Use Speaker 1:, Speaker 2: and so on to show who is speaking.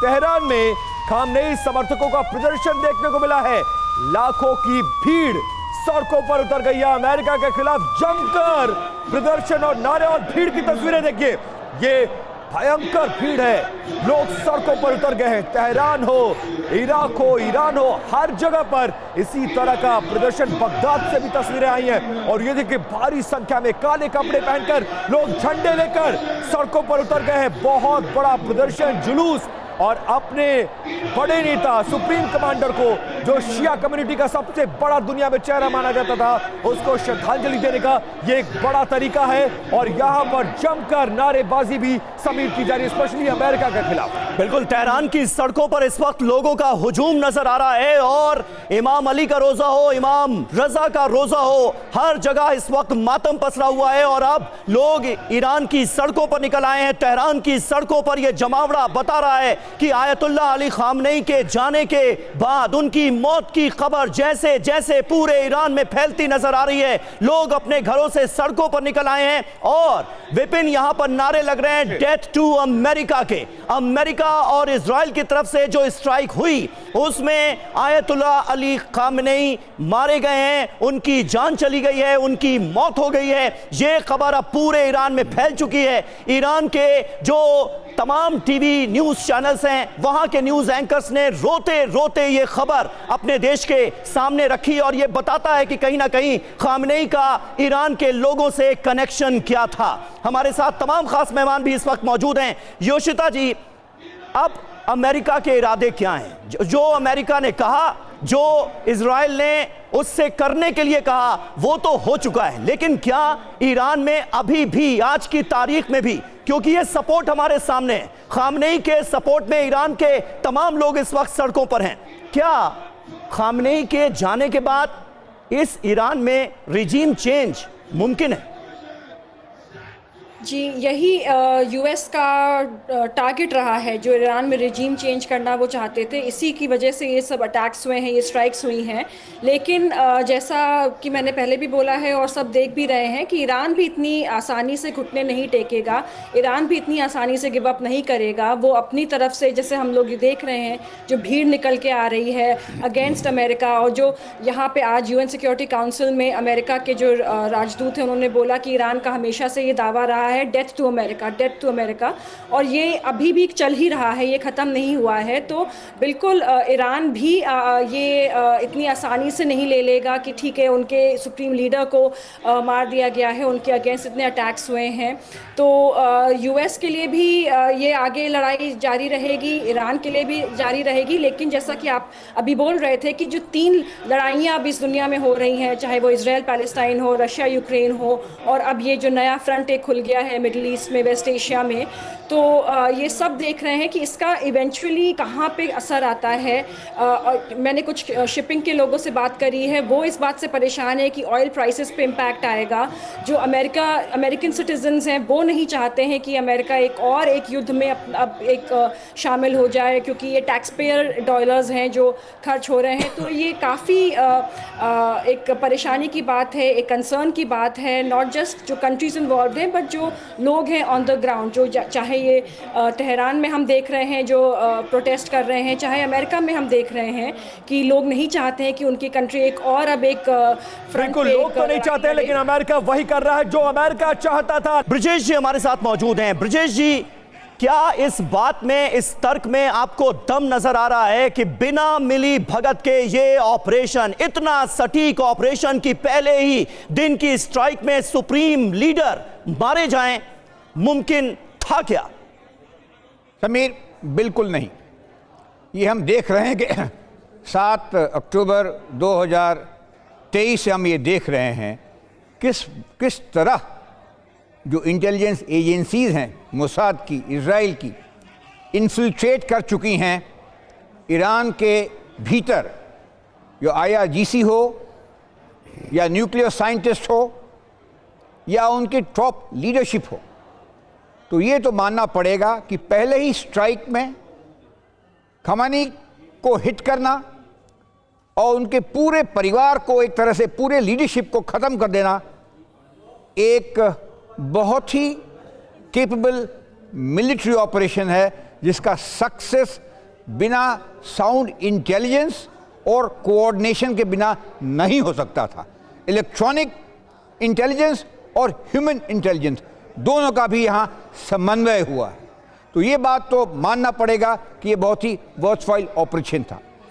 Speaker 1: Tehran में Khamenei समर्थकों का प्रदर्शन देखने को मिला है। लाखों की भीड़ सड़कों पर उतर गई है। अमेरिका के खिलाफ जमकर प्रदर्शन और नारे और भीड़ की तस्वीरें देखिए, ये भयंकर भीड़ है। लोग सड़कों पर उतर गए हैं। तेहरान हो, इराक हो, ईरान हो, हर जगह पर इसी तरह का प्रदर्शन। बगदाद से भी तस्वीरें आई हैं और ये देखिए भारी संख्या में काले कपड़े पहनकर लोग झंडे लेकर सड़कों पर उतर गए हैं। बहुत बड़ा प्रदर्शन, जुलूस और अपने बड़े नेता सुप्रीम कमांडर को, जो शिया कम्युनिटी का सबसे बड़ा दुनिया में चेहरा माना जाता था, उसको श्रद्धांजलि देने का ये एक बड़ा तरीका है। और यहां पर जमकर नारेबाजी भी समीर की जा रही है, स्पेशली अमेरिका के खिलाफ।
Speaker 2: बिल्कुल, तेहरान की सड़कों पर इस वक्त लोगों का हुजूम नजर आ रहा है और इमाम अली का रोजा हो, इमाम रजा का रोजा हो, हर जगह इस वक्त मातम पसरा हुआ है। और अब लोग ईरान की सड़कों पर निकल आए हैं। तेहरान की सड़कों पर यह जमावड़ा बता रहा है कि आयतुल्लाह अली खामनेई के जाने के बाद उनकी मौत की खबर जैसे जैसे पूरे ईरान में फैलती नजर आ रही है, लोग अपने घरों से सड़कों पर निकल आए हैं और विपिन यहां पर नारे लग रहे हैं डेथ टू अमेरिका के। अमेरिका और इजराइल की तरफ से जो स्ट्राइक हुई उसमें आयतुल्लाह अली खामनेई मारे गए हैं, उनकी जान चली गई है, उनकी मौत हो गई है। यह खबर अब पूरे ईरान में फैल चुकी है। ईरान के जो तमाम टीवी न्यूज चैनल्स हैं, वहां के न्यूज एंकर्स ने रोते रोते ये खबर अपने देश के सामने रखी और ये बताता है कि कहीं ना कहीं खामनेई का ईरान के लोगों से कनेक्शन क्या था। हमारे साथ तमाम खास मेहमान भी इस वक्त मौजूद हैं। योशिता जी, अब अमेरिका के इरादे क्या हैं? जो अमेरिका ने कहा, जो इजराइल ने उससे करने के लिए कहा, वो तो हो चुका है, लेकिन क्या ईरान में अभी भी, आज की तारीख में भी, क्योंकि ये सपोर्ट हमारे सामने है, खामनेई के सपोर्ट में ईरान के तमाम लोग इस वक्त सड़कों पर हैं, क्या खामनेई के जाने के बाद इस ईरान में रिजीम चेंज मुमकिन है?
Speaker 3: जी, यही यूएस का टारगेट रहा है। जो ईरान में रिजीम चेंज करना वो चाहते थे, इसी की वजह से ये सब अटैक्स हुए हैं, ये स्ट्राइक्स हुई हैं। लेकिन जैसा कि मैंने पहले भी बोला है और सब देख भी रहे हैं कि ईरान भी इतनी आसानी से घुटने नहीं टेकेगा, ईरान भी इतनी आसानी से गिव अप नहीं करेगा। वो अपनी तरफ से, जैसे हम लोग देख रहे हैं, जो भीड़ निकल के आ रही है अगेंस्ट अमेरिका, और जो यहाँ पे आज यूएन सिक्योरिटी काउंसिल में अमेरिका के जो राजदूत हैं, उन्होंने बोला कि ईरान का हमेशा से ये दावा रहा है death to America, death to America, और ये अभी भी चल ही रहा है, ये ख़त्म नहीं हुआ है। तो बिल्कुल ईरान भी ये इतनी आसानी से नहीं ले लेगा कि ठीक है उनके सुप्रीम लीडर को मार दिया गया है, उनके अगेंस्ट इतने अटैक्स हुए हैं। तो यूएस के लिए भी ये आगे लड़ाई जारी रहेगी, ईरान के लिए भी जारी रहेगी। लेकिन जैसा कि आप अभी बोल रहे थे कि जो 3 लड़ाइयाँ अब इस दुनिया में हो रही हैं, चाहे वो इजराइल पैलेस्टाइन हो, रशिया यूक्रेन हो, और अब ये जो नया फ्रंट एक खुल गया है मिडिल ईस्ट में, वेस्ट एशिया में, तो ये सब देख रहे हैं कि इसका इवेंचुअली कहाँ पे असर आता है। मैंने कुछ शिपिंग के लोगों से बात करी है, वो इस बात से परेशान है कि ऑयल प्राइसेस पे इम्पैक्ट आएगा। जो अमेरिकन सिटीजन्स हैं वो नहीं चाहते हैं कि अमेरिका एक युद्ध में अब एक शामिल हो जाए, क्योंकि ये टैक्स पेयर डॉलर्स हैं जो खर्च हो रहे हैं। तो ये काफ़ी एक परेशानी की बात है, एक कंसर्न की बात है, नॉट जस्ट जो कंट्रीज इन्वॉल्व हैं बट जो लोग हैं ऑन द ग्राउंड। जो चाहे ये तेहरान में हम देख रहे हैं जो प्रोटेस्ट कर रहे हैं, चाहे अमेरिका में हम देख रहे हैं कि लोग नहीं चाहते हैं कि उनकी कंट्री एक और अब एक फ्रंट पे,
Speaker 1: लोग तो नहीं चाहते, लेकिन अमेरिका वही कर रहा है जो अमेरिका चाहता था।
Speaker 2: ब्रजेश जी हमारे साथ मौजूद हैं। ब्रजेश जी, क्या इस बात में, इस तर्क में आपको दम नजर आ रहा है कि बिना मिली भगत के ये ऑपरेशन, इतना सटीक ऑपरेशन की पहले ही दिन की स्ट्राइक में सुप्रीम लीडर मारे जाएं, मुमकिन था क्या?
Speaker 4: समीर, बिल्कुल नहीं। ये हम देख रहे हैं कि 7 अक्टूबर 2023 से हम ये देख रहे हैं किस तरह जो इंटेलिजेंस एजेंसीज हैं मोसाद की, इजराइल की, इन्फिल्ट्रेट कर चुकी हैं ईरान के भीतर, जो IRGC हो या न्यूक्लियर साइंटिस्ट हो या उनकी टॉप लीडरशिप हो। तो ये तो मानना पड़ेगा कि पहले ही स्ट्राइक में खमेनी को हिट करना और उनके पूरे परिवार को, एक तरह से पूरे लीडरशिप को ख़त्म कर देना, एक बहुत ही केपेबल मिलिट्री ऑपरेशन है जिसका सक्सेस बिना साउंड इंटेलिजेंस और कोऑर्डिनेशन के बिना नहीं हो सकता था। इलेक्ट्रॉनिक इंटेलिजेंस और ह्यूमन इंटेलिजेंस दोनों का भी यहाँ समन्वय हुआ है। तो ये बात तो मानना पड़ेगा कि ये बहुत ही वर्थवाइल ऑपरेशन था।